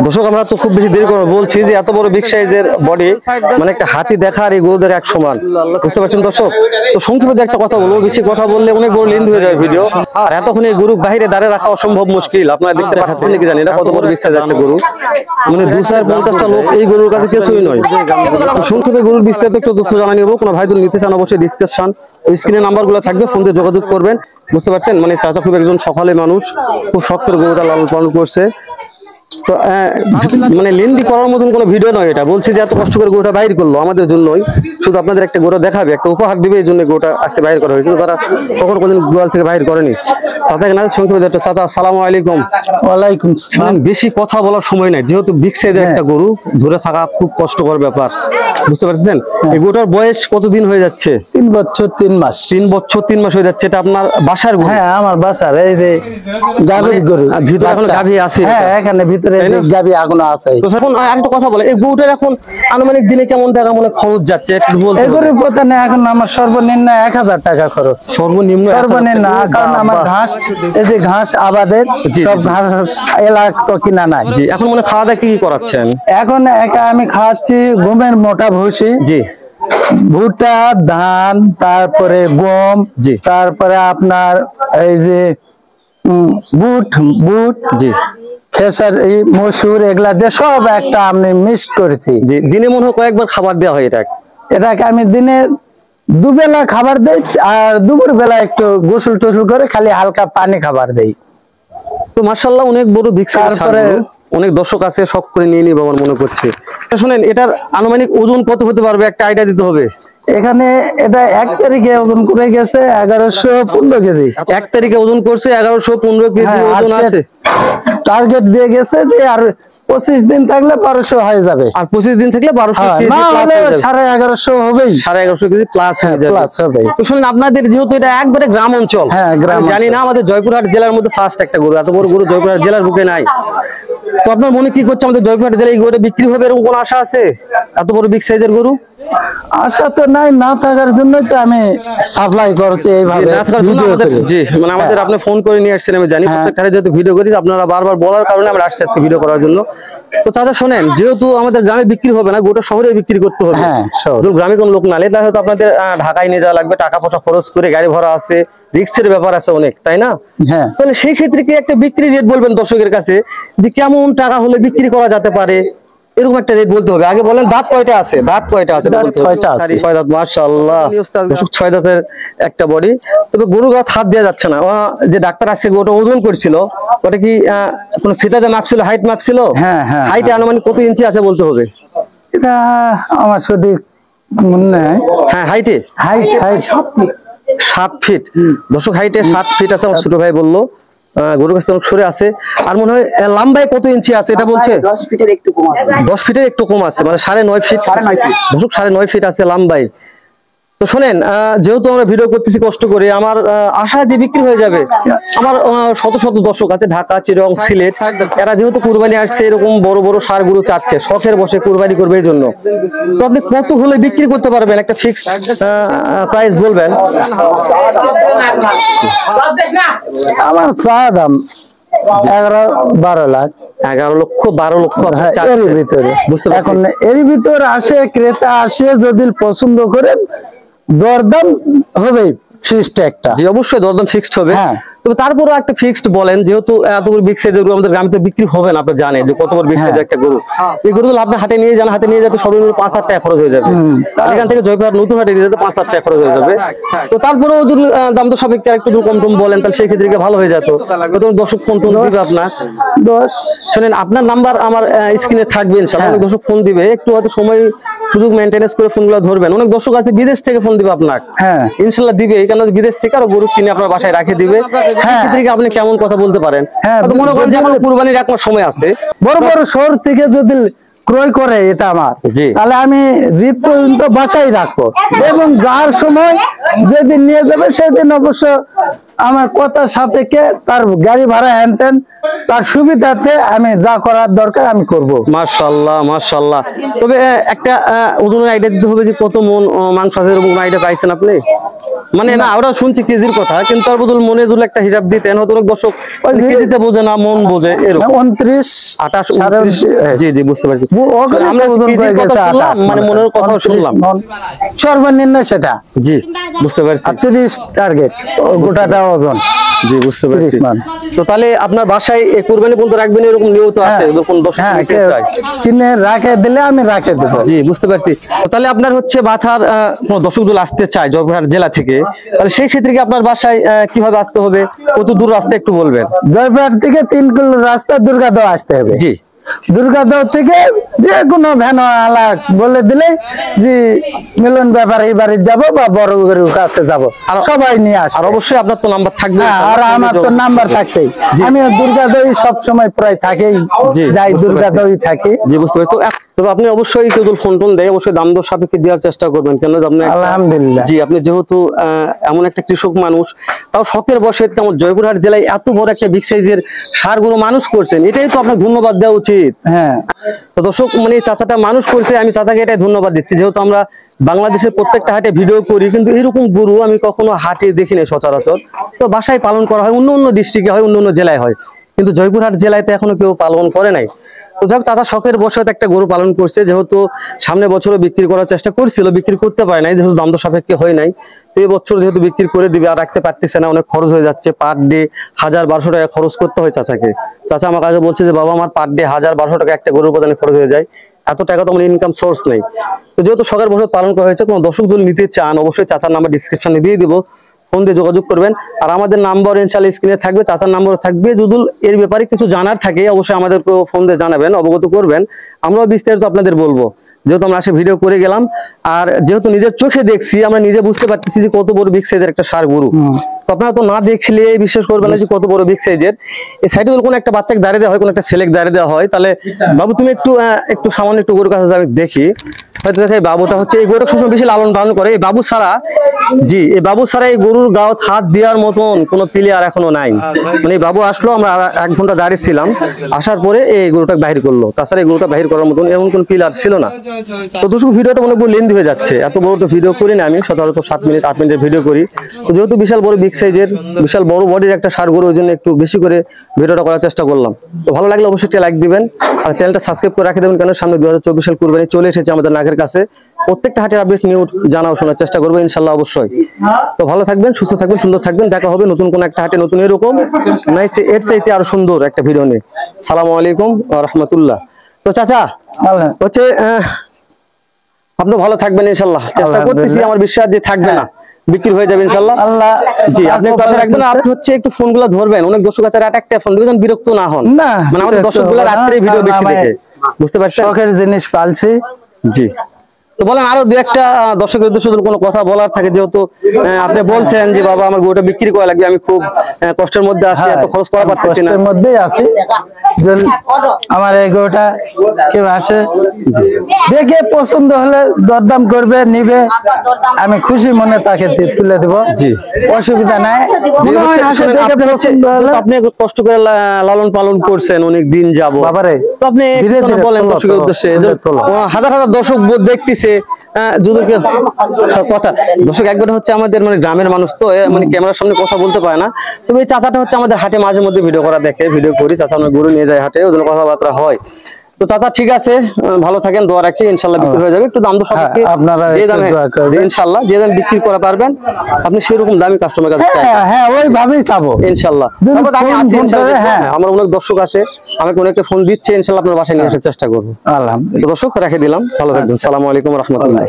দর্শক আমরা তো খুব বেশি দেরি করে বলছি যে এত বড় বিগ সাইজের বডি মানে একটা হাতি দেখা আর এই গরুদের এক সমান, বুঝতে পারছেন দর্শক। তো সংক্ষেপে একটা কথা বলবো, বেশি কথা বললে অনেক বড় লেন্থ হয়ে যাবে ভিডিও, আর এতক্ষণ এই গরু বাইরে দাঁড়িয়ে রাখা অসম্ভব মুশকিল। আপনারা দেখতে পাচ্ছেন নাকি জানি না কত বড় বিগ সাইজ একটা গরু, মানে 250টা লোক এই গরুর কাছে কিছুই নয়। সংক্ষেপে গরুর বিস্তারিত একটু তথ্য জানা নেবো। কোনো ভাই যদি নিতে চান অবশ্যই ডিসক্রিপশন স্ক্রিনে নাম্বারগুলো থাকবে, ফোন দিয়ে যোগাযোগ করবেন, বুঝতে পারছেন। মানে চাচা খুব একজন সকালে মানুষ, খুব শখ করে গরুটা লালন পালন করছে। তো মানে লেন্দি করার মতন কোনো ভিডিও নয় এটা, বলছি যে এত কষ্ট করে গরুটা বাইর করলো আমাদের জন্যই, শুধু আপনাদের একটা গরু দেখাবে, একটা উপহার দিবে, এই জন্য গরুটা আজকে বাইর করা হয়েছিল। তারা কখনো কোনদিন গোয়াল থেকে বাইর করেনি। তাদেরকে না সংক্ষেপে একটা চাচা আসসালামু আলাইকুম। ওয়ালাইকুম সালাম। বেশি কথা বলার সময় নাই, যেহেতু বিগ সাইজের একটা গরু, ধরে থাকা খুব কষ্টকর ব্যাপার, বুঝতে পারছেন। এই গরুটার বয়স কতদিন হয়ে যাচ্ছে? 3 বছর 3 মাস। 3 বছর 3 মাস হয়ে যাচ্ছে। এটা আপনার বাসার গরু? হ্যাঁ আমার বাসার, এই যে গাভীর গরু। ভিতরে এখন গাভী আছে? হ্যাঁ এখানে ভিতরে গাভী আগুন আছে। তো এখন একটা কথা বলে, এই গরুটার এখন আনুমানিক দিনে কেমন টাকা মনে খরচ যাচ্ছে একটু বলতে? এই গরুর প্রতিদিন এখন আমার সর্বনিম্ন 1000 টাকা খরচ। সর্বনিম্ন? কারণ আমার ঘাস, এই যে ঘাস আবাদের সব ঘাস এলাকা তো কিনা নাই। জি। এখন মনে খাওয়া দাওয়া কি করাচ্ছেন? এখন একা আমি খাওয়াচ্ছি গমের মোটা ভুসি। জি। ভুট্টা, ধান, তারপরে গম, জি, তারপরে আপনার এই যে বুট, জি, খেসারি, মসুর, এগুলা দিয়ে সব একটা আমি মিক্স করেছি। দিনে মনে হয় কয়েকবার খাবার দেওয়া হয় এটাকে আমি দিনে দুবেলা খাবার দেই, আর দুপুর বেলা একটু গোসল টোসল করে খালি হালকা পানি খাবার দেই। তো মাশাআল্লাহ অনেক বড় বিগ সাইজ। তারপরে অনেক দর্শক আছে শখ করে নিয়ে নিবে আমার মনে করছে। শুনেন, এটার আনুমানিক ওজন কত হতে পারবে একটা আইডিয়া দিতে হবে। এখানে এটা 1 তারিখে ওজন করে গেছে 1115 কেজি। 1 তারিখে ওজন করছে 1115 কেজি ওজন আছে। টার্গেট দিয়ে গেছে যে আর 25 দিন থাকলে 1200 হয়ে যাবে। আর 25 দিন থাকলে 1200 কেজি প্লাস হয়ে যাবে। 1150 হবেই। 1150 কেজি প্লাস হয়ে যাবে। প্লাস হবে। তো শুনুন, আপনাদের যেহেতু এটা একবারে গ্রাম অঞ্চল, হ্যাঁ গ্রাম, জানি না আমাদের জয়পুরহাট জেলার মধ্যে ফার্স্ট একটা গরু, এত বড় গরু জয়পুরহাট জেলার বুকে নাই। তো আপনার মনে কি করছে আমাদের জয়পুরহাট জেলায় এই গরুটা বিক্রি হবে এরকম কোন আশা আছে? এত বড় বিগ সাইজের গরু আশা তো নাই, না থাকার জন্য তো আমি সাপ্লাই করছি এইভাবে ভিডিও করে। জি, মানে আমাদের আপনি ফোন করে নিয়ে আসছেন আমি জানি, প্রত্যেকটা যেহেতু ভিডিও করি আপনারা বারবার বলার কারণে আমরা আসছি আজকে ভিডিও করার জন্য। তো তাদের শোনেন, যেহেতু আমাদের গ্রামে বিক্রি হবে না, গোটা শহরে বিক্রি করতে হবে। হ্যাঁ, গ্রামে কোন লোক নালে তাহলে হয়তো আপনাদের ঢাকায় নিয়ে যাওয়া লাগবে, টাকা পয়সা খরচ করে, গাড়ি ভাড়া আছে, রিস্কের ব্যাপার আছে অনেক, তাই না? হ্যাঁ। তাহলে সেই ক্ষেত্রে কি একটা বিক্রি রেট বলবেন দর্শকের কাছে, যে কেমন টাকা হলে বিক্রি করা যেতে পারে, এরকম একটা রেট বলতে হবে। আগে বলেন দাঁত কয়টা আছে? দাঁত কয়টা আছে? 6টা আছে। 6 দাঁত, মাশাআল্লাহ। 6 দাঁতের একটা বডি। তবে গরু গাত হাত দেওয়া যাচ্ছে না। যে ডাক্তার আছে ওটা ওজন করছিল, ওটা কি কোন ফিতাতে মাপছিল, হাইট মাপছিল? হ্যাঁ হ্যাঁ। হাইটে আনুমানিক কত ইঞ্চি আছে বলতে হবে? এটা আমার সঠিক মনে নাই। হ্যাঁ হাইটে 7 ফিট। দর্শক হাইটে 7 ফিট আছে, আমার ছোট ভাই বললো। গরুর কাছে অনেক সরে আছে। আর মনে হয় লম্বায় কত ইঞ্চি আছে এটা বলছে? 10 ফিটের একটু কম আছে। 10 ফিটের একটু কম আছে, মানে 9.5 ফিট। দর্শক 9.5 ফিট আছে লম্বায়। তো শোনেন, যেহেতু আমরা ভিডিও করতেছি কষ্ট করে, আমার আশা যে বিক্রি হয়ে যাবে। আমার শত শত দর্শক আছে ঢাকা, চিরং, সিলেট, এরা যেহেতু কুরবানি আসছে, এরকম বড় বড় ষাঁড় গরু চাচ্ছে, শখের বসে কুরবানি করবে এই জন্য। তো আপনি কত হলে বিক্রি করতে পারবেন, একটা ফিক্সড প্রাইস বলবেন? আমার চা দাম 11-12 লাখ। 11 লক্ষ 12 লক্ষ এর ভিতরে। বুঝতে পারছি। এখন এর ভিতরে আসে ক্রেতা, আসে যদি পছন্দ করেন দরদাম হবে ফিক্সড একটা। জি অবশ্যই দরদাম ফিক্সড হবে। হ্যাঁ। তবে তারপরে একটা ফিক্সড বলেন, যেহেতু এত বড় বিগ সাইজের গরু আমাদের গ্রামে বিক্রি হবে না, আপনি জানেন যে কত বড় বিগ সাইজের একটা গরু। এই গরুগুলো আপনি হাটে নিয়ে যান, হাটে নিয়ে যেতে সর্বনিম্ন 5,000 টাকা খরচ হয়ে যাবে। এখান থেকে জয়পুরহাট নতুন হাটে নিয়ে যেতে 5,000 টাকা খরচ হয়ে যাবে। তো তারপরেও যদি দাম তো সাপেক্ষে একটু কম টম বলেন, তাহলে সেই ক্ষেত্রে ভালো হয়ে যেত। দর্শক ফোন টোন দিবে আপনার 10। শুনেন, আপনার নাম্বার আমার স্ক্রিনে থাকবে, ইনশাআল্লাহ দর্শক ফোন দিবে, একটু হয়তো সময় সুযোগ মেইনটেনেন্স করে ফোনগুলো ধরবেন। অনেক দর্শক আছে বিদেশ থেকে ফোন দিবে আপনাকে। হ্যাঁ ইনশাআল্লাহ দিবে, কারণ বিদেশ থেকে আরো গরু কিনে আপনার বাসায় রাখে দিবে। হ্যাঁ আপনি কেমন কথা বলতে পারেন? হ্যাঁ, মনে করেন যে আমার কুরবানির এক মাস সময় আছে, বড় বড় শহর থেকে যদি ক্রয় করে এটা আমার, তাহলে আমি রিপ পর্যন্ত বাসায় রাখবো, এবং যার সময় যেদিন নিয়ে যাবে সেদিন অবশ্য আমার কথা সাপেক্ষে তার গাড়ি ভাড়া হ্যানতেন তার সুবিধাতে আমি যা করার দরকার আমি করব। মাশাআল্লাহ মাশাআল্লাহ। তবে একটা ওজনের আইডিয়া দিতে হবে যে কত মন মাংস আছে, এরকম আইডিয়া পাইছেন আপনি? মানে না ওরা শুনছি কেজির কথা, কিন্তু তার বদল মনে যদি একটা হিসাব দিতেন হয়তো অনেক দর্শক কেজিতে বোঝে না, মন বোঝে এরকম। 29 28 জি জি বুঝতে পারছি। আমরা কেজির কথা শুনলাম, মানে মনের কথা শুনলাম সর্বনিম্ন সেটা। জি বুঝতে পারছি। 30 টার্গেট গোটাটা ওজন। জি বুঝতে পারছি। তো তাহলে আপনার বাসায় এই কুরবানি পর্যন্ত রাখবেন এরকম নিয়ম তো আছে, যখন দর্শক নিতে চায় কিনে রাখে দিলে আমি রাখে দেব। জি বুঝতে পারছি। তাহলে আপনার হচ্ছে বাথার কোন দর্শক যদি আসতে চায় জয়পুরহাট জেলা থেকে, তাহলে সেই ক্ষেত্রে কি আপনার বাসায় কিভাবে আসতে হবে, কত দূর রাস্তা একটু বলবেন? জয়পুরহাট থেকে 3 কিলো রাস্তা দুর্গাদহ আসতে হবে। জি দুর্গাদহ থেকে যে কোনো ভ্যান আলা বলে দিলে যে মিলন ব্যাপারে এই বাড়ি যাবো বা বড় গরুর কাছে যাবো, সবাই নিয়ে আসে। আর অবশ্যই আপনার তো নাম্বার থাকবে। আর আমার তো নাম্বার থাকতেই, আমি দুর্গাদহই সব সময় প্রায় থাকেই, যাই দুর্গাদহই থাকি। জি বুঝতে পারছি। তবে আপনি অবশ্যই কেউ ফোন টোন দেয় অবশ্যই দাম দর সাপেক্ষে দেওয়ার চেষ্টা করবেন, কেন আপনি আলহামদুলিল্লাহ জি আপনি যেহেতু এমন একটা কৃষক মানুষ, তাও শখের বসে তেমন জয়পুরহাট জেলায় এত বড় একটা বিগ সাইজের ষাঁড়গুলো মানুষ করছেন, এটাই তো আপনাকে ধন্যবাদ দেওয়া উচিত। হ্যাঁ তো দর্শক মানে চাচাটা মানুষ করছে, আমি চাচাকে এটাই ধন্যবাদ দিচ্ছি, যেহেতু আমরা বাংলাদেশের প্রত্যেকটা হাটে ভিডিও করি, কিন্তু এরকম গরু আমি কখনো হাটে দেখিনি সচরাচর। তো বাসায় পালন করা হয়, অন্য অন্য ডিস্ট্রিক্টে হয়, অন্য অন্য জেলায় হয়, কিন্তু জয়পুরহাট জেলায় তো এখনো কেউ পালন করে নাই। তো যাক চাচা শখের বসে একটা গরু পালন করছে, যেহেতু সামনে বছরও বিক্রি করার চেষ্টা করছিল, বিক্রি করতে পারে নাই যেহেতু দাম দর সাপেক্ষে হয় নাই। তো এই বছর যেহেতু বিক্রি করে দিবে আর রাখতে পারতেছে না, অনেক খরচ হয়ে যাচ্ছে, পার ডে 1000-1200 টাকা খরচ করতে হয় চাচাকে। চাচা আমার কাছে বলছে যে বাবা আমার পার ডে 1000-1200 টাকা একটা গরুর প্রদানে খরচ হয়ে যায়, এত টাকা তো আমার ইনকাম সোর্স নেই। তো যেহেতু শখের বছর পালন করা হয়েছে, কোনো দর্শক যদি নিতে চান অবশ্যই চাচার নাম্বার ডিসক্রিপশনে দিয়ে দিব, ফোন দিয়ে যোগাযোগ করবেন। আর আমাদের নাম্বার ইনশাআল্লাহ স্ক্রিনে থাকবে, চাচার নাম্বারও থাকবে। যদি এর ব্যাপারে কিছু জানার থাকে অবশ্যই আমাদেরকে ফোন দিয়ে জানাবেন, অবগত করবেন, আমরাও বিস্তারিত আপনাদের বলবো, যেহেতু আমরা আসে ভিডিও করে গেলাম। আর যেহেতু নিজের চোখে দেখছি, আমরা নিজে বুঝতে পারতেছি যে কত বড় বিগ সাইজের একটা ষাঁড় গরু। তো আপনারা তো না দেখলে বিশ্বাস করবেন না যে কত বড় বিগ সাইজের। এই সাইডে যদি কোনো একটা বাচ্চাকে দাঁড়িয়ে দেওয়া হয়, কোনো একটা ছেলেকে দাঁড়িয়ে দেওয়া হয়, তাহলে বাবু তুমি একটু সামান্য একটু গরুর কাছে যাবে দেখি, হয়তো দেখে বাবুটা হচ্ছে এই গরুটা সবসময় বেশি লালন পালন করে। এই বাবু ছাড়া জি এই বাবু ছাড়া এই গরুর গাও হাত দেওয়ার মতন কোনো প্লেয়ার এখনো নাই। মানে এই বাবু আসলো, আমরা 1 ঘন্টা দাঁড়িয়ে ছিলাম, আসার পরে এই গরুটা বাহির করলো, তাছাড়া এই গরুটা বাহির করার মতন এমন কোন প্লেয়ার ছিল না। তো দর্শক ভিডিওটা অনেক বড় লেন্থ হয়ে যাচ্ছে, এত বড় তো ভিডিও করি না আমি, সাধারণত 7 মিনিট 8 মিনিটের ভিডিও করি। তো যেহেতু বিশাল বড় বিগ সাইজের বিশাল বড় বডির একটা ষাঁড় গরু, ওই জন্য একটু বেশি করে ভিডিওটা করার চেষ্টা করলাম। তো ভালো লাগলে অবশ্যই একটা লাইক দিবেন আর চ্যানেলটা সাবস্ক্রাইব করে রাখে দেবেন, কারণ সামনে 2024 সাল কুরবানি চলে এসেছে আমাদের নাকের কাছে। প্রত্যেকটা হাটের আপডেট নিউজ জানাও শোনার চেষ্টা করবো ইনশাল্লাহ অবশ্যই। তো ভালো থাকবেন, সুস্থ থাকবেন, সুন্দর থাকবেন, দেখা হবে নতুন কোন একটা হাটে নতুন এরকম এর চাইতে আরো সুন্দর একটা ভিডিও নিয়ে। সালামু আলাইকুম ওয়া রাহমাতুল্লাহ। তো চাচা হচ্ছে আপনি ভালো থাকবেন ইনশাল্লাহ, চেষ্টা করতেছি, আমার বিশ্বাস যে থাকবে না, বিক্রি হয়ে যাবে ইনশাল্লাহ। আল্লাহ জি আপনি কথা রাখবেন, আপনি হচ্ছে একটু ফোনগুলো ধরবেন, অনেক দর্শক আছে রাত একটা ফোন দিবেন, বিরক্ত না হন। মানে আমাদের দর্শকগুলো রাত্রে ভিডিও বেশি দেখে, বুঝতে পারছেন, শখের জিনিস পালছি। জি তো বলেন আরো দু একটা দর্শকের উদ্দেশ্যে যদি কোনো কথা বলার থাকে, যেহেতু আপনি বলছেন যে বাবা আমার গরুটা বিক্রি করা লাগবে, আমি খুব কষ্টের মধ্যে আছি, এত খরচ করা পারতেছি না, কষ্টের মধ্যেই আছি, আমার এই গরুটা কেউ আসে দেখে পছন্দ হলে দরদাম করবে, নিবে, আমি খুশি মনে তাকে তুলে দেব, জি অসুবিধা নাই। আপনি কষ্ট করে লালন পালন করছেন অনেক দিন যাব, বাবারে তো আপনি বলেন দর্শকের উদ্দেশ্যে, হাজার হাজার দর্শক দেখতেছে কথা, দর্শক একবার হচ্ছে আমাদের মানে গ্রামের মানুষ তো মানে ক্যামেরার সামনে কথা বলতে পারে না। তবে এই চাচাটা হচ্ছে আমাদের হাটে মাঝে মধ্যে ভিডিও করা দেখে, ভিডিও করি, চাচা আমরা গরু নিয়ে যাই হাটে, ওই জন্য কথাবার্তা হয়। তো চাচা ঠিক আছে, ভালো থাকেন, দোয়া রাখি, ইনশাল্লাহ বিক্রি হয়ে যাবে। একটু দাম দর সাপেক্ষে আপনারা যে দামে ইনশাল্লাহ যে দাম বিক্রি করা পারবেন আপনি সেরকম দামি কাস্টমার কাছে চাই। হ্যাঁ ওইভাবেই চাবো ইনশাল্লাহ। আমি আছি ইনশাল্লাহ, হ্যাঁ আমার অনেক দর্শক আছে, আমাকে অনেকে ফোন দিচ্ছে, ইনশাল্লাহ আপনার বাসায় নিয়ে আসার চেষ্টা করবো। আলহামদুলিল্লাহ দর্শক রেখে দিলাম, ভালো থাকবেন, আসসালামু আলাইকুম ওয়া রাহমাতুল্লাহ।